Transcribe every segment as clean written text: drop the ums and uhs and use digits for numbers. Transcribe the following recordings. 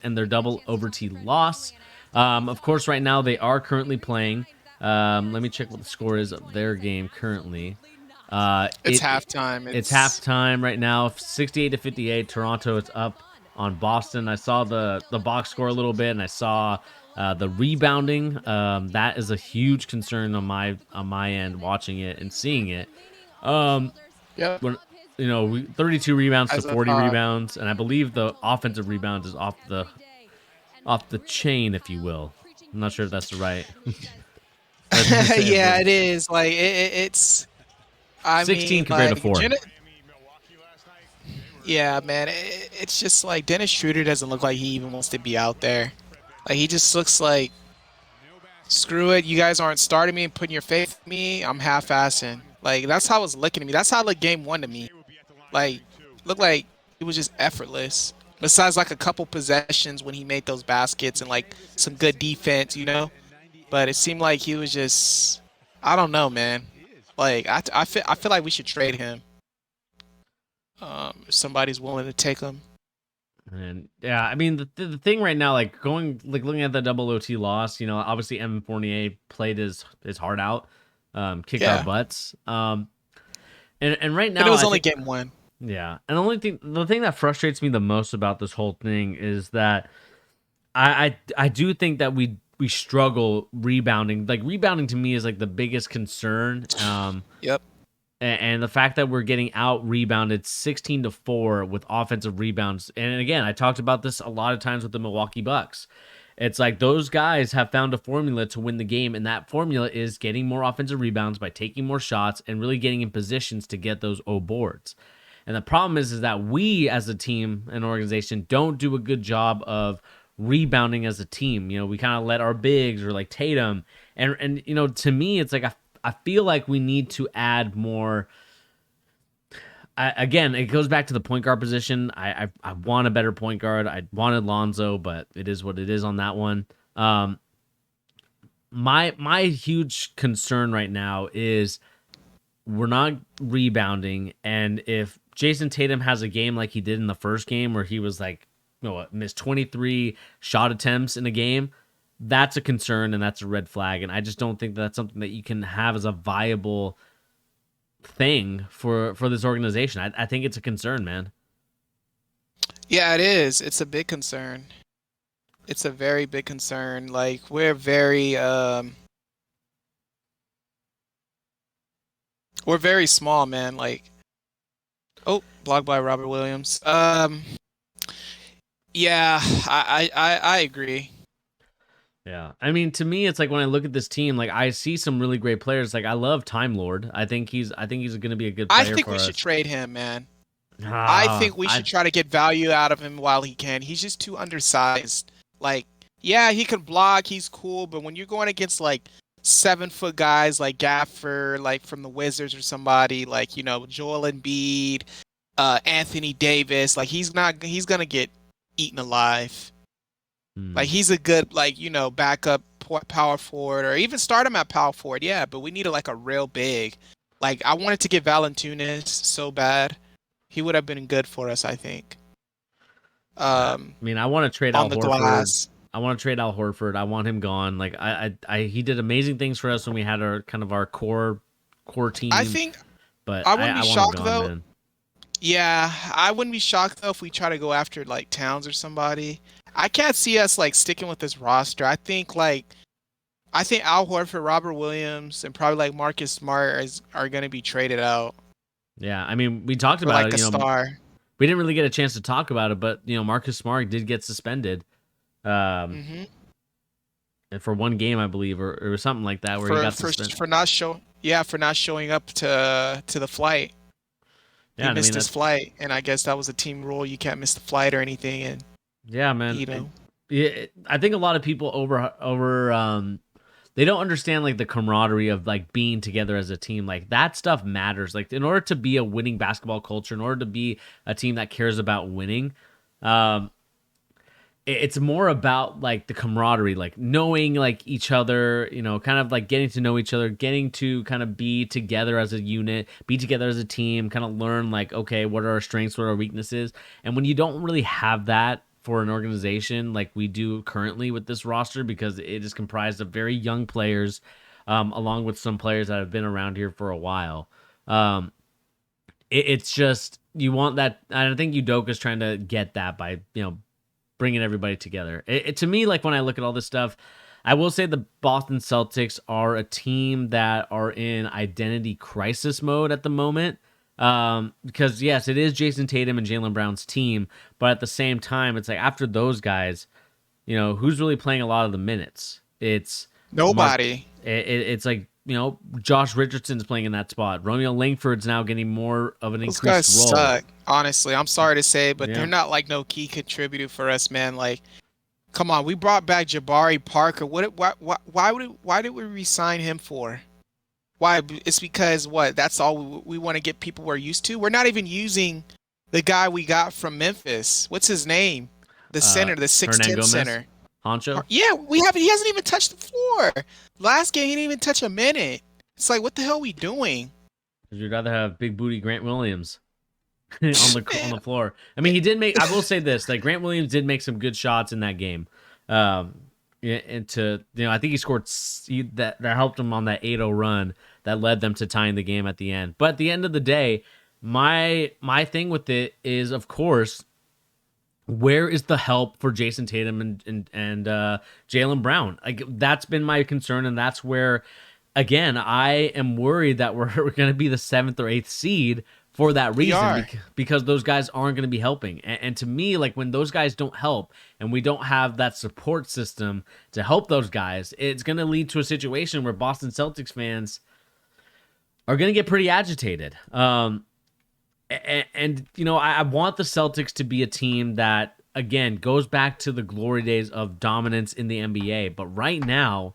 and their double overtime loss. Of course, right now they are currently playing. Let me check what the score is of their game currently. It's halftime. It's It's halftime right now, 68-58. Toronto is up on Boston. I saw the box score a little bit, and I saw the rebounding. That is a huge concern on my end, watching it and seeing it. Um, yep. when 32 rebounds to As I 40 thought. rebounds, and I believe the offensive rebounds is off the chain, if you will. I'm not sure if that's the right thing to say, Yeah, but it is. Like it's. I 16 mean, compared to like 4. yeah, man. It's just like Dennis Schroeder doesn't look like he even wants to be out there. Like he just looks like screw it. You guys aren't starting me and putting your faith in me. I'm half-assing. Like that's how it was looking to me. That's how like game one to me. Like looked like it was just effortless. Besides like a couple possessions when he made those baskets and like some good defense. But it seemed like he was just I don't know, man. Like I feel like we should trade him. If somebody's willing to take him. And yeah, I mean the thing right now, like looking at the double OT loss, obviously Evan Fournier played his heart out, kicked our Yeah, butts. And right but it now was I only think game one. yeah, and the thing that frustrates me the most about this whole thing is that I do think that we struggle rebounding. Like rebounding to me is like the biggest concern. Yep. And the fact that we're getting out rebounded 16-4 with offensive rebounds. And again, I talked about this a lot of times with the Milwaukee Bucks. It's like those guys have found a formula to win the game, and that formula is getting more offensive rebounds by taking more shots and really getting in positions to get those O boards. And the problem is that we as a team and organization don't do a good job of rebounding as a team. We kind of let our bigs or like Tatum and to me it's like I feel like we need to add more. Again, it goes back to the point guard position. I want a better point guard. I wanted Lonzo, but it is what it is on that one. My huge concern right now is we're not rebounding, and if Jason Tatum has a game like he did in the first game, where he was like, missed 23 shot attempts in a game, that's a concern and that's a red flag. And I just don't think that's something that you can have as a viable thing for this organization. I think it's a concern, man. Yeah, it is. It's a big concern. It's a very big concern. Like we're very small, man. Like oh, blocked by Robert Williams. Yeah, I agree. Yeah. I mean, to me, it's like when I look at this team, like I see some really great players. Like I love Time Lord. I think he's going to be a good I player think for we should us. trade him, man. I Ah, think we I should try to get value out of him while he can. He's just too undersized. Like, yeah, he can block, he's cool, but when you're going against like 7 foot guys like Gaffer, like from the Wizards or somebody, like, Joel Embiid, Anthony Davis, like he's gonna get eaten alive. Like hmm. he's a good like, backup power forward or even start him at power forward, yeah, but we need like a real big. Like I wanted to get Valanciunas so bad. He would have been good for us, I think. I Um, mean, I want to trade on Al the Horford. glass. I want to trade Al Horford. I want him gone. Like he did amazing things for us when we had our kind of our core I team, think but I I, wouldn't be I want him shocked gone, though. man. Yeah, I wouldn't be shocked though if we try to go after like Towns or somebody. I can't see us like sticking with this roster. I think Al Horford, Robert Williams, and probably like Marcus Smart are gonna be traded out Yeah, I mean, we talked for about like it. a star. We didn't really get a chance to talk about it, but Marcus Smart did get suspended, um, hmm and for one game, I believe, or something like that, where he For got for suspended. for not show yeah for not showing up to the flight. He Yeah, and I mean missed his that's flight, and I guess that was a team rule. You can't miss the flight or anything, and yeah, man. you know. I think a lot of people they don't understand like the camaraderie of like being together as a team. Like that stuff matters. Like in order to be a winning basketball culture, in order to be a team that cares about winning, um, it's more about like the camaraderie, like knowing like each other, kind of like getting to know each other, getting to kind of be together as a unit, be together as a team, kind of learn like, okay, what are our strengths, what are our weaknesses. And when you don't really have that for an organization like we do currently with this roster because it is comprised of very young players, along with some players that have been around here for a while. Um, it's just you want that. I think Udoka's trying to get that by bringing everybody together. To me, like when I look at all this stuff, I will say the Boston Celtics are a team that are in identity crisis mode at the moment. Because yes, it is Jason Tatum and Jaylen Brown's team, but at the same time, it's like after those guys, who's really playing a lot of the minutes? It's Mark. Nobody. It's like Josh Richardson's playing in that spot. Romeo Langford's now getting more of an Those guys increased role. suck. Honestly, I'm sorry to say, but they're Yeah. not like no key contributor for us, man. Like, come on, we brought back Jabari Parker. Why did we re-sign him for? Why? It's because what? That's all we want to get people we're used to. We're not even using the guy we got from Memphis. What's his name? The center, the Hernan 6'10" Gomez, center. Honcho. Yeah, we haven't. He hasn't even touched the floor. Last game, he didn't even touch a minute. It's like, what the hell are we doing? You'd rather have big booty Grant Williams on Man, the floor. I mean, he did make. I will say this: like Grant Williams did make some good shots in that game. Yeah, and I think he scored that helped him on that 8-0 run that led them to tying the game at the end. But at the end of the day, my thing with it is, of course, where is the help for Jason Tatum and Jaylen Brown? Like that's been my concern, and that's where, again, I am worried that we're going to be the 7th or 8th seed for that we reason are. because those guys aren't going to be helping. And to me, like when those guys don't help and we don't have that support system to help those guys, it's going to lead to a situation where Boston Celtics fans are going to get pretty agitated. I want the Celtics to be a team that, again, goes back to the glory days of dominance in the NBA. But right now,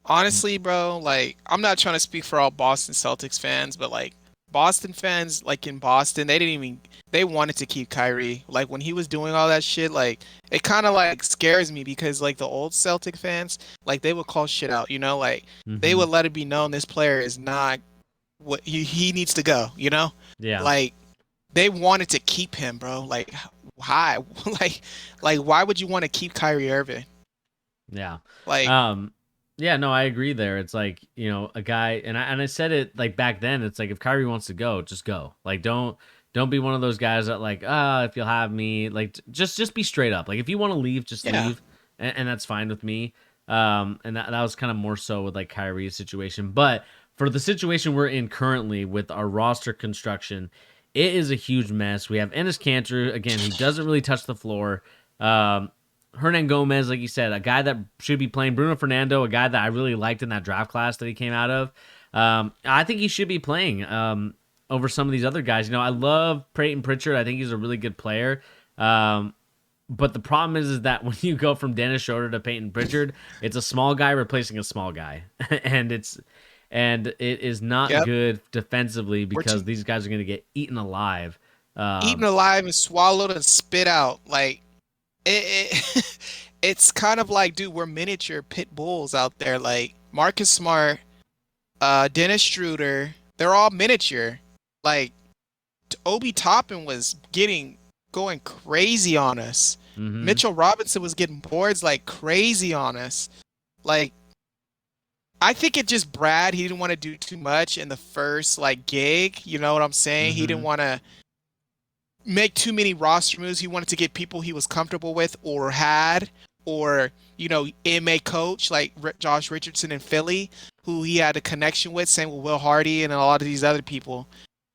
Honestly, bro, like I'm not trying to speak for all Boston Celtics fans, but like Boston fans, like in Boston, they wanted to keep Kyrie. Like when he was doing all that shit, like it kind of like scares me because like the old Celtic fans, like they would call shit out, like they mhm, would let it be known this player is not what he needs to go. yeah, Like they wanted to keep him, bro. Like why? like why would you want to keep Kyrie Irving? yeah. Like Um, yeah, no, I agree there. It's like, a guy and I said it like back then, it's like if Kyrie wants to go, just go. Like don't be one of those guys that like, if you'll have me, like just be straight up. Like if you want to leave, just yeah. leave. And that's fine with me. And that was kind of more so with like Kyrie's situation. But for the situation we're in currently with our roster construction, it is a huge mess. We have Enes Kanter, again, he doesn't really touch the floor. Hernan Gomez, like you said, a guy that should be playing. Bruno Fernando, a guy that I really liked in that draft class that he came out of. I think he should be playing over some of these other guys. I love Peyton Pritchard. I think he's a really good player. But the problem is that when you go from Dennis Schroeder to Peyton Pritchard, it's a small guy replacing a small guy, and it is not Yep. good defensively We're because these guys are going to get eaten alive. eaten Um, alive and swallowed and spit out. Like it it's kind of like, dude, we're miniature pit bulls out there. Like Marcus Smart, Dennis Schroeder, they're all miniature. Like Obi Toppin was going crazy on us. mhm, Mitchell Robinson was getting boards like crazy on us. Like I think it just Brad, he didn't want to do too much in the first like gig. You know what I'm saying? He didn't mhm, want to make too many roster moves. He wanted to get people he was comfortable with or had, or MA coach like Josh Richardson in Philly, who he had a connection with. Same with Will Hardy and a lot of these other people.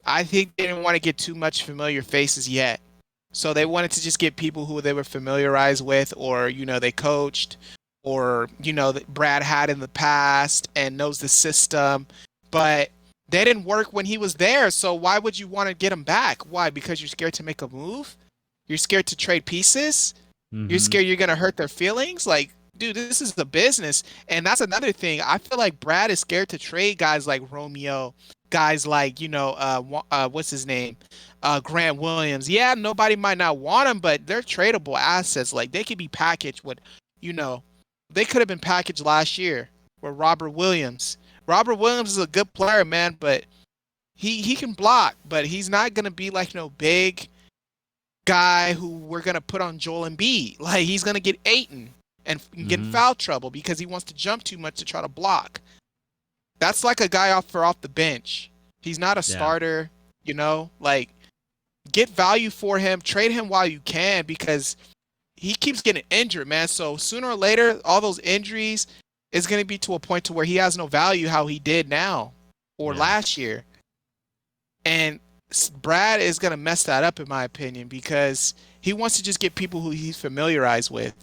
I think they didn't want to get too much familiar faces yet, so they wanted to just get people who they were familiarized with, or they coached, or that Brad had in the past and knows the system, but they didn't work when he was there. So why would you want to get him back? Why? Because you're scared to make a move? You're scared to trade pieces? You're mhm, scared you're gonna hurt their feelings? Like, dude, this is the business. And that's another thing. I feel like Brad is scared to trade guys like Romeo, guys like, what's his name? Grant Williams. Yeah, nobody might not want them, but they're tradable assets. Like they could be packaged with, you know, they could have been packaged last year with Robert Williams. Robert Williams is a good player, man, but he can block, but he's not gonna be like no big guy who we're gonna put on Joel Embiid. Like he's gonna get Aiton and get in Hmm. foul trouble because he wants to jump too much to try to block. That's like a guy off the bench. He's not a Yeah. starter, you know. Like get value for him, trade him while you can because he keeps getting injured, man. So sooner or later, all those injuries is going to be to a point to where he has no value how he did now or Yeah. last year. And Brad is going to mess that up, in my opinion, because he wants to just get people who he's familiarized with.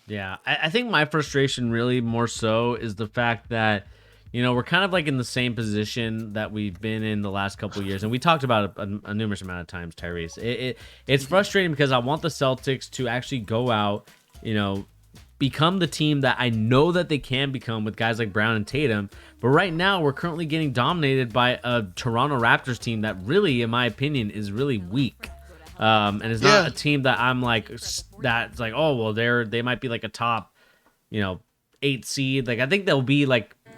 Yeah, I think my frustration really more so is the fact that, we're kind of like in the same position that we've been in the last couple of years, and we talked about it a numerous amount of times, Tyrese. It's frustrating because I want the Celtics to actually go out, become the team that I know that they can become with guys like Brown and Tatum. But right now, we're currently getting dominated by a Toronto Raptors team that really, in my opinion, is really weak. And it's not Yeah. a team that I'm like that's like, oh well, they might be like a top, 8 seed. Like I think they'll be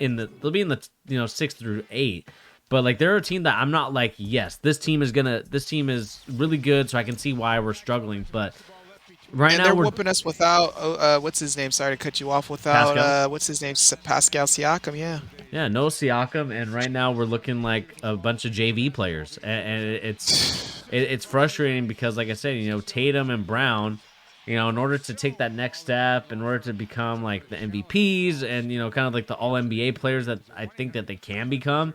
in the 6 through 8. But like they're a team that I'm not like, yes, this team is really good, so I can see why we're struggling. But right And now they're we're whooping us without what's his name? Sorry to cut you off. Without Pascal. what's his name? Pascal Siakam. Yeah. Yeah, no Siakam, and right now we're looking like a bunch of JV players, and it's frustrating because, like I said, Tatum and Brown, in order to take that next step, in order to become like the MVPs and kind of like the All NBA players that I think that they can become,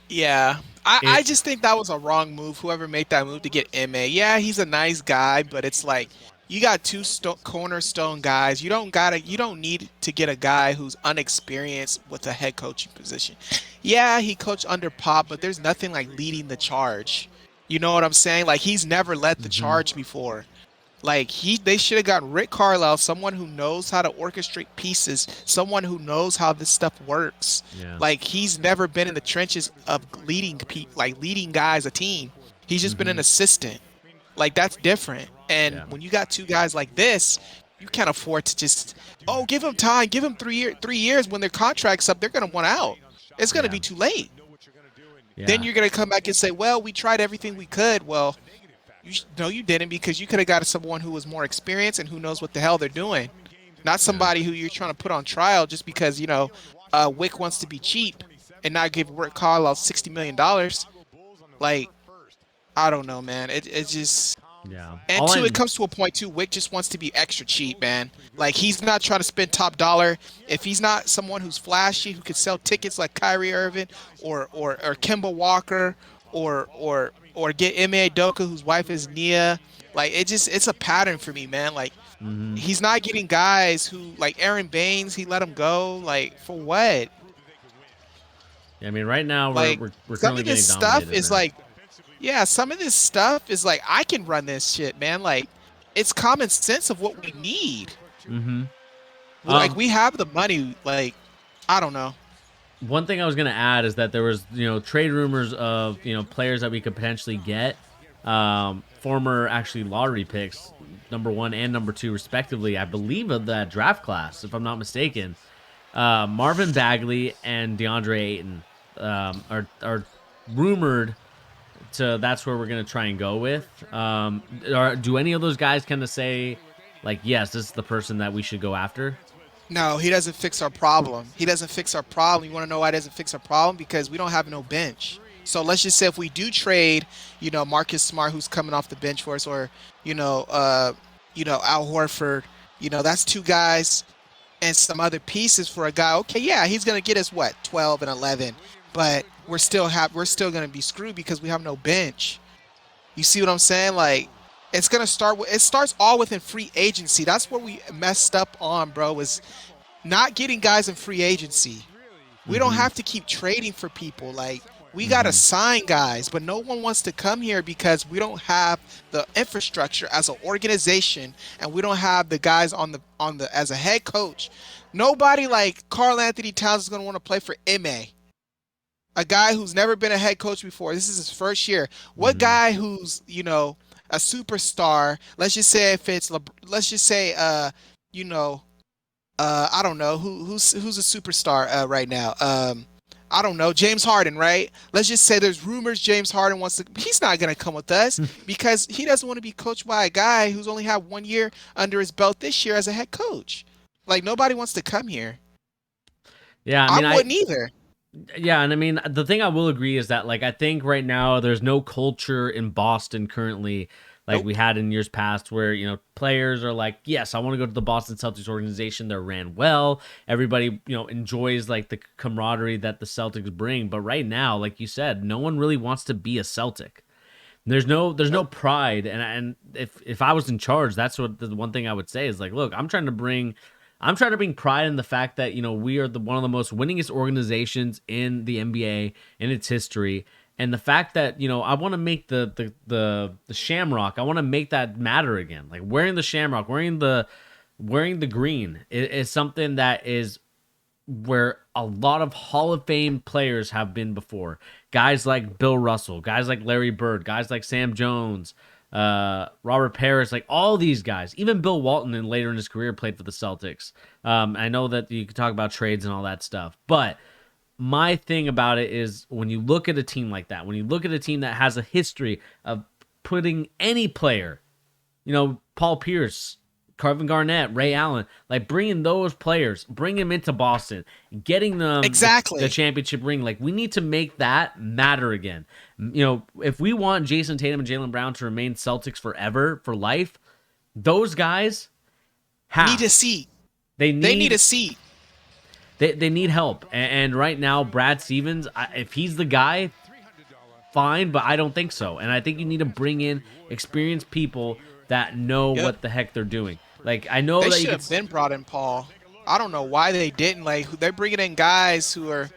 Yeah. I it just think that was a wrong move. Whoever made that move to get MA. Yeah, he's a nice guy, but it's like you got two cornerstone guys. You don't need to get a guy who's unexperienced with a head coaching position. Yeah, he coached under Pop, but there's nothing like leading the charge. You know what I'm saying? Like he's never led the hmm charge before. Like they should have gotten Rick Carlisle, someone who knows how to orchestrate pieces, someone who knows how this stuff works. yeah, Like he's never been in the trenches of leading guys a team. He's just been an hmm assistant. Like that's different. And yeah, when you got two guys like this, you can't afford to just give them time, give them 3 years. When their contract's up, they're gonna want out. It's gonna yeah, be too late. Then yeah, you're gonna come back and say, well, we tried everything we could. Well, no, you didn't because you could have got someone who was more experienced and who knows what the hell they're doing. Not yeah. somebody who you're trying to put on trial just because, Wick wants to be cheap and not give Rick Carlisle $60 million. Like, I don't know, man. It just. Yeah. And All two, it I'm comes to a point too. Wick just wants to be extra cheap, man. Like he's not trying to spend top dollar. If he's not someone who's flashy, who could sell tickets like Kyrie Irving or Kemba Walker or get Ime Doka, whose wife is Nia. Like it's a pattern for me, man. Like mhm. he's not getting guys who like Aaron Baines. He let him go. Like for what? Yeah, I mean, right now Like we're some currently of this getting stuff dominated, is man. like, yeah, some of this stuff is like I can run this shit, man. Like it's common sense of what we need. Hmm. Like we have the money. Like I don't know. One thing I was gonna add is that there was trade rumors of players that we could potentially get, former actually lottery picks, number one and number two respectively, I believe of that draft class, if I'm not mistaken. Marvin Bagley and DeAndre Ayton are rumored to that's where we're gonna try and go with. Do any of those guys kind of say like, yes, this is the person that we should go after? No, he doesn't fix our problem. He doesn't fix our problem. You want to know why he doesn't fix our problem? Because we don't have no bench. So let's just say if we do trade, Marcus Smart, who's coming off the bench for us, or Al Horford, that's two guys and some other pieces for a guy. Okay, yeah, he's gonna get us what 12 and 11, but we're still gonna be screwed because we have no bench. You see what I'm saying? Like, it starts all within free agency. That's where we messed up on, bro, is not getting guys in free agency. We don't Mm-hmm. have to keep trading for people. Like, we got to Mm-hmm. sign guys, but no one wants to come here because we don't have the infrastructure as an organization and we don't have the guys on the as a head coach. Nobody like Carl Anthony Towns is going to want to play for MA, a guy who's never been a head coach before. This is his first year. What Mm-hmm. guy who's, a superstar, let's just say if it's let's just say I don't know who's a superstar right now. I don't know, James Harden, right? Let's just say there's rumors James Harden wants to. He's not going to come with us because he doesn't want to be coached by a guy who's only had 1 year under his belt this year as a head coach. Like, nobody wants to come here. Yeah, I I mean, wouldn't either. yeah, and I mean, the thing I will agree is that, like, I think right now there's no culture in Boston currently like we Nope. had in years past where, players are like, yes, I want to go to the Boston Celtics organization. They're ran well. Everybody, enjoys like the camaraderie that the Celtics bring. But right now, like you said, no one really wants to be a Celtic. There's no Nope. pride, and if I was in charge, that's what the one thing I would say is like, look, I'm trying to bring pride in the fact that we are the one of the most winningest organizations in the NBA in its history, and the fact that I want to make the Shamrock, I want to make that matter again. Like wearing the Shamrock, wearing the green is something that is where a lot of Hall of Fame players have been before. Guys like Bill Russell, guys like Larry Bird, guys like Sam Jones, Robert Parrish, like all these guys. Even Bill Walton, and later in his career, played for the Celtics. I know that you could talk about trades and all that stuff, but my thing about it is when you look at a team like that, when you look at a team that has a history of putting any player, Paul Pierce, Kevin Garnett, Ray Allen, like bringing those players, bring them into Boston, getting them the Exactly. championship ring. Like we need to make that matter again. If we want Jason Tatum and Jaylen Brown to remain Celtics forever, for life, those guys Need a have. seat. They They need a need seat. they need help. And right now, Brad Stevens, if he's the guy, fine, but I don't think so. And I think you need to bring in experienced people that know Yep. what the heck they're doing. Like I know They that you should could. have been brought in Paul. I don't know why they didn't. Like they're bringing in guys who are.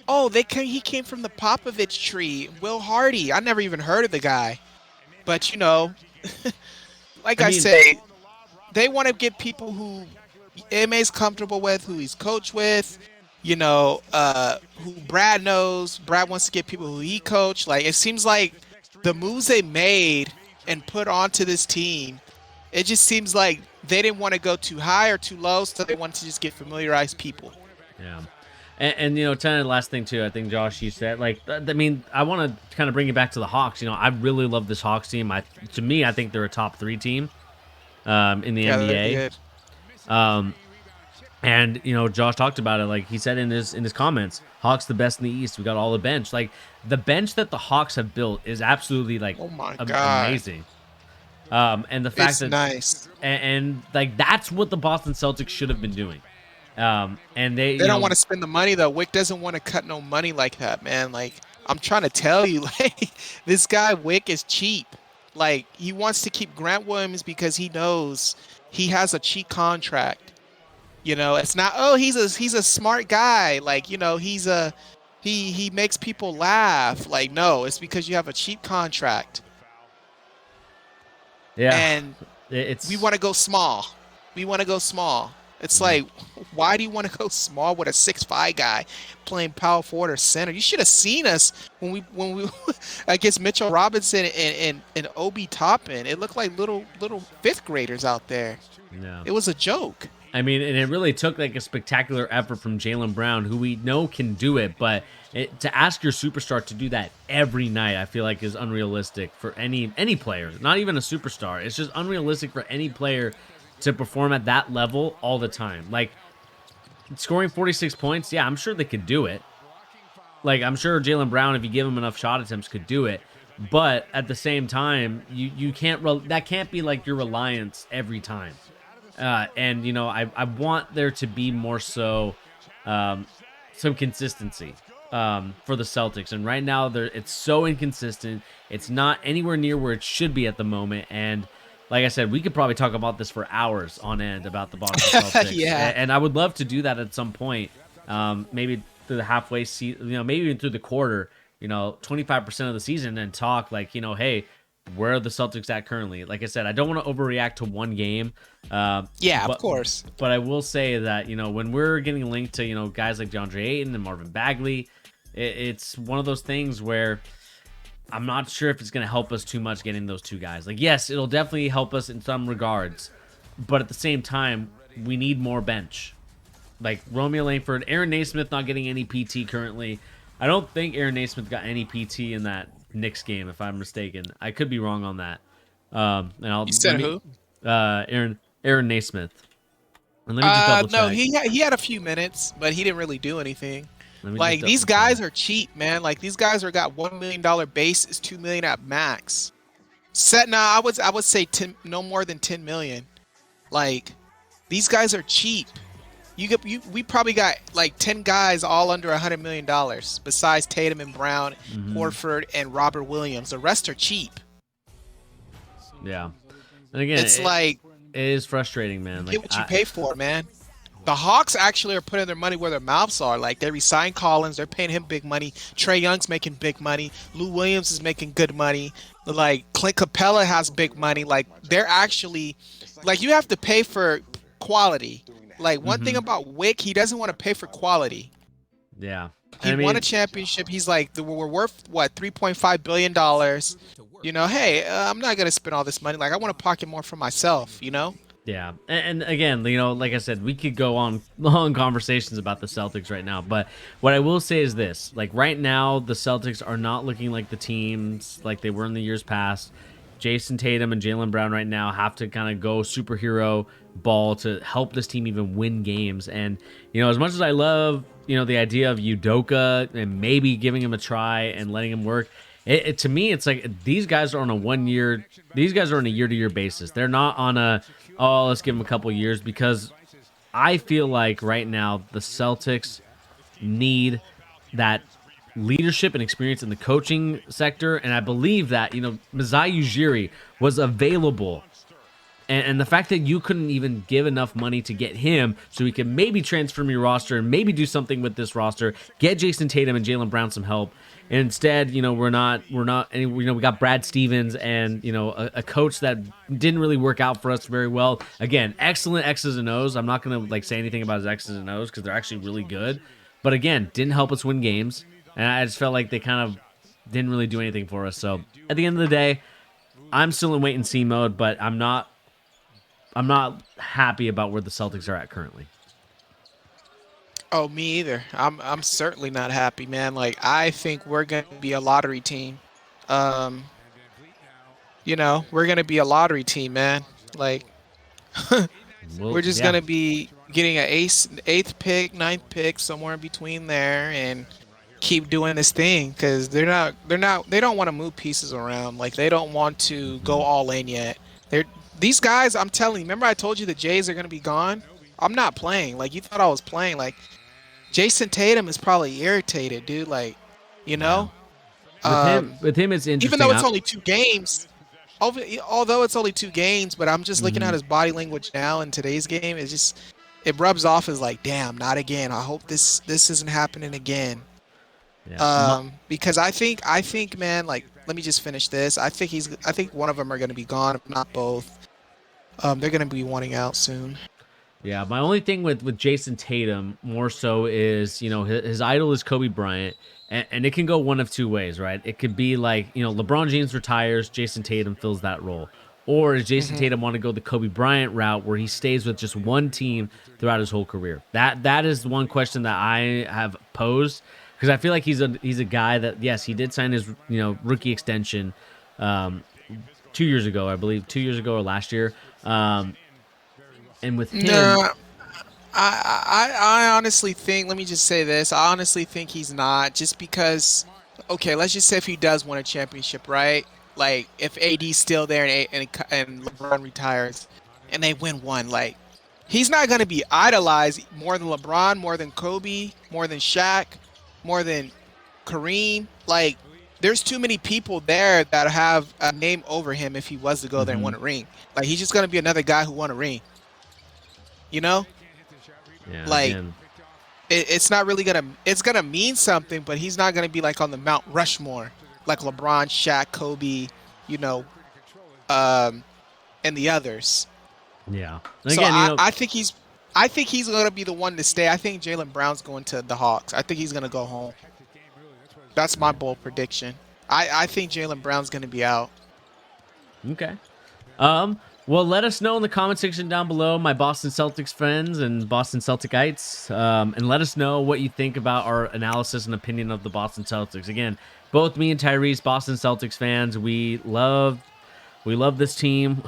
Oh, he came from the Popovich tree. Will Hardy. I never even heard of the guy. But like I I mean, say, they want to get people who MA's comfortable with, who he's coached with, who Brad knows. Brad wants to get people who he coached. Like it seems like the moves they made and put onto this team, it just seems like they didn't want to go too high or too low, so they wanted to just get familiarized people. yeah. And kind of the last thing too, I think Josh, you said like, I mean, I want to kind of bring it back to the Hawks. I really love this Hawks team. To me, I think they're a top 3 team in the Yeah, they're NBA. good. Um, and Josh talked about it. Like he said in his comments, Hawks the best in the East. We got all the bench. Like the bench that the Hawks have built is absolutely like Oh my God. amazing. And the fact It's that nice. and like that's what the Boston Celtics should have been doing. And they They don't want to spend the money though. Wick doesn't want to cut no money like that, man. Like I'm trying to tell you, like this guy Wick is cheap. Like he wants to keep Grant Williams because he knows he has a cheap contract. It's not. Oh, he's a smart guy. Like he makes people laugh. Like no, it's because you have a cheap contract yeah, and we it's want to go small. We want to go small. It's yeah. like, why do you want to go small with a 6'5" guy playing power forward or center? You should have seen us when we against Mitchell Robinson and Obi Toppin. It looked like little fifth graders out there. Yeah. It was a joke. I mean, and it really took like a spectacular effort from Jaylen Brown, who we know can do it, but to ask your superstar to do that every night, I feel like is unrealistic for any player, not even a superstar. It's just unrealistic for any player to perform at that level all the time. Like scoring 46 points, yeah, I'm sure they could do it. Like I'm sure Jaylen Brown, if you give him enough shot attempts, could do it. But at the same time, you can't that can't be like your reliance every time. And I want there to be more so some consistency for the Celtics. And right now it's so inconsistent. It's not anywhere near where it should be at the moment. And like I said, we could probably talk about this for hours on end about the Boston Celtics. Yeah. And I would love to do that at some point. Maybe through the halfway season, maybe even through the quarter, 25% of the season, and talk like, hey, where are the Celtics at currently? Like I said, I don't want to overreact to one game. Yeah, of But course. but I will say that when we're getting linked to guys like DeAndre Ayton and Marvin Bagley, it's one of those things where I'm not sure if it's going to help us too much getting those two guys. Like yes, it'll definitely help us in some regards, but at the same time, we need more bench. Like Romeo Langford, Aaron Naismith not getting any PT currently. I don't think Aaron Naismith got any PT in that Knicks game, if I'm mistaken. I could be wrong on that. And I'll You let said me who? Aaron Naismith. And let me just double No, check. he had a few minutes, but he didn't really do anything. Let me just Like these double check. guys are cheap, man. Like these guys are got $1 million base, is 2 million at max. Set now, I would say 10, no more than 10 million. Like these guys are cheap. We probably got like 10 guys all under $100 million besides Tatum and Brown, Hmm. Horford, and Robert Williams. The rest are cheap. Yeah. And again, It's like it is frustrating, you man. get what you pay for, man. The Hawks actually are putting their money where their mouths are. Like they re-signed Collins, they're paying him big money. Trey Young's making big money. Lou Williams is making good money. Like Clint Capella has big money. Like they're actually, like you have to pay for quality. Like one thing Hmm. about Wick, he doesn't want to pay for quality. Yeah. And He I won a mean, championship. He's like, we're worth what, $3.5 billion. You know, hey, I'm not gonna spend all this money. Like I want to pocket more for myself. You know. yeah. And again, like I said, we could go on long conversations about the Celtics right now. But what I will say is this: like right now, the Celtics are not looking like the teams like they were in the years past. Jason Tatum and Jaylen Brown right now have to kind of go superhero ball to help this team even win games. And as much as I love the idea of Udoka and maybe giving him a try and letting him work, to me it's like these guys are on a 1 year. These guys are on a year-to-year basis. They're not on a let's give them a couple years, because I feel like right now the Celtics need that leadership and experience in the coaching sector. And I believe that, Masai Ujiri was available. And the fact that you couldn't even give enough money to get him so he could maybe transform your roster and maybe do something with this roster, get Jason Tatum and Jaylen Brown some help. And instead, we got Brad Stevens and, a coach that didn't really work out for us very well. Again, excellent X's and O's. I'm not going to say anything about his X's and O's because they're actually really good. But again, didn't help us win games. And I just felt like they kind of didn't really do anything for us. So at the end of the day, I'm still in wait and see mode, but I'm not happy about where the Celtics are at currently. Oh, me either. I'm certainly not happy, man. Like I think we're gonna be a lottery team. Um, we're gonna be a lottery team, man. Like Well, we're just yeah, gonna be getting an eighth pick, ninth pick, somewhere in between there, and keep doing this thing because they don't want to move pieces around. Like they don't want to go all in yet. They're these guys. I'm telling you. Remember I told you the Jays are gonna be gone. I'm not playing. Like you thought I was playing. Like Jason Tatum is probably irritated, dude. Like, you yeah. know, With him, um, with him, it's even though interesting. it's only 2 games, although it's only 2 games, but I'm just looking at Mhm. his body language now in today's game. It's just it rubs off as like, damn, not again. I hope this isn't happening again. Yeah, Because I think, man, like, let me just finish this. I think one of them are gonna be gone, if not both. They're gonna be wanting out soon. yeah. My only thing with Jason Tatum more so is his idol is Kobe Bryant, and it can go one of two ways, right? It could be like LeBron James retires, Jason Tatum fills that role. Or does Jason Hmm. Tatum want to go the Kobe Bryant route where he stays with just one team throughout his whole career? That is one question that I have posed, because I feel like he's a guy that, yes, he did sign his rookie extension um, 2 years ago, I believe, 2 years ago or last year. And with him, No, I honestly think, let me just say this. I honestly think he's not, just because, okay, let's just say if he does win a championship, right? Like if AD's still there and LeBron retires and they win one, like he's not going to be idolized more than LeBron, more than Kobe, more than Shaq, more than Kareem. Like there's too many people there that have a name over him if he was to go there and hmm win a ring. Like he's just going to be another guy who won a ring, you know? yeah, Like again, it's not really gonna it's gonna mean something, but he's not gonna be like on the Mount Rushmore like LeBron, Shaq, Kobe, you know, um, and the others. yeah, and So again, I think he's gonna be the one to stay. I think Jalen Brown's going to the Hawks. I think he's gonna go home. That's my bold prediction. I think Jalen Brown's gonna be out. okay. Um, Well, let us know in the comment section down below, my Boston Celtics friends and Boston Celticites, and let us know what you think about our analysis and opinion of the Boston Celtics. Again, both me and Tyrese, Boston Celtics fans, we love this team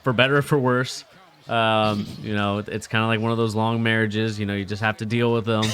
for better or for worse. It's kind of like one of those long marriages. You just have to deal with them.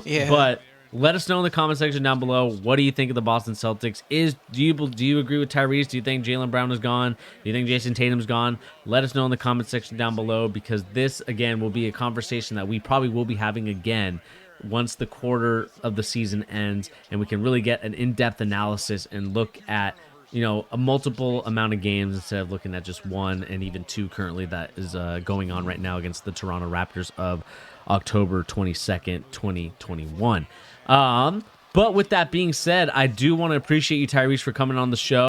Yeah. But let us know in the comment section down below. What do you think of the Boston Celtics? Do you agree with Tyrese? Do you think Jaylen Brown is gone? Do you think Jason Tatum's gone? Let us know in the comment section down below, because this again will be a conversation that we probably will be having again once the quarter of the season ends, and we can really get an in-depth analysis and look at a multiple amount of games instead of looking at just one and even two currently that is going on right now against the Toronto Raptors of October 22nd, 2021. But with that being said, I do want to appreciate you, Tyrese, for coming on the show.